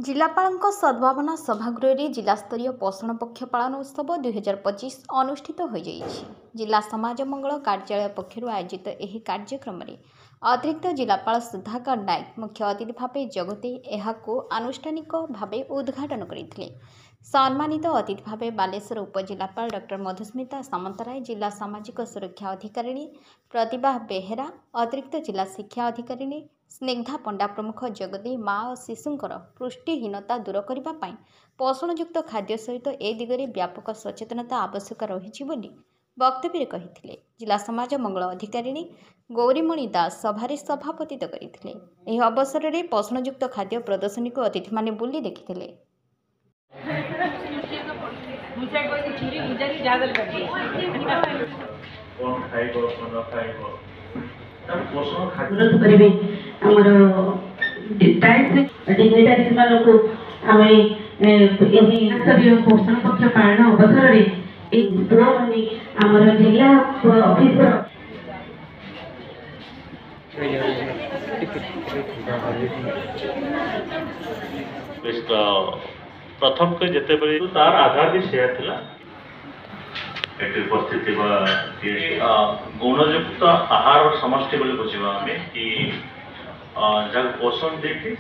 जिलापाल सद्भावना सभागृह जिलास्तरीय पोषण पक्ष पालन उत्सव 2025 अनुष्ठित हो जिला समाज मंगल कार्यालय पक्षर आयोजित यह कार्यक्रम में अतिरिक्त जिलापाल सुधाकर नायक मुख्य अतिथि भाव जगते आनुष्ठानिक भाव उद्घाटन करते। सम्मानित अतिथि भाव बालेश्वर उपजिलापाल डॉ मधुस्मिता सामंतराय, जिला सामाजिक सुरक्षा अधिकारिणी प्रतिभा बेहेरा, अतिरिक्त जिला शिक्षा अधिकारिणी स्निग्धा पंडा प्रमुख जगदे माँ और शिशुंकर पुष्टिहीनता दूर करने पोषणयुक्त खाद्य सहित ए दिगरे व्यापक सचेतनता आवश्यक रही वक्तव्य कही। जिला समाज मंगल अधिकारिणी गौरीमणि दास सभारे सभापतित्व करते। यह अवसर में पोषणयुक्त खाद्य प्रदर्शनी को अतिथि माने बुली देखते। पोषण पक्ष पालन अवसर में जिला ऑफिसर प्रथम के जिते तार आधार भी शेयर थिला उपस्थित गुणयुक्त आहार समष्टि बोली बुझा कि जहाँ पोषण देखे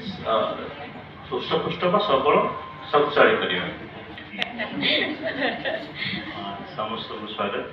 हृष्टपुष्ट सबल शक्तिशाली करवा समस्त स्वागत।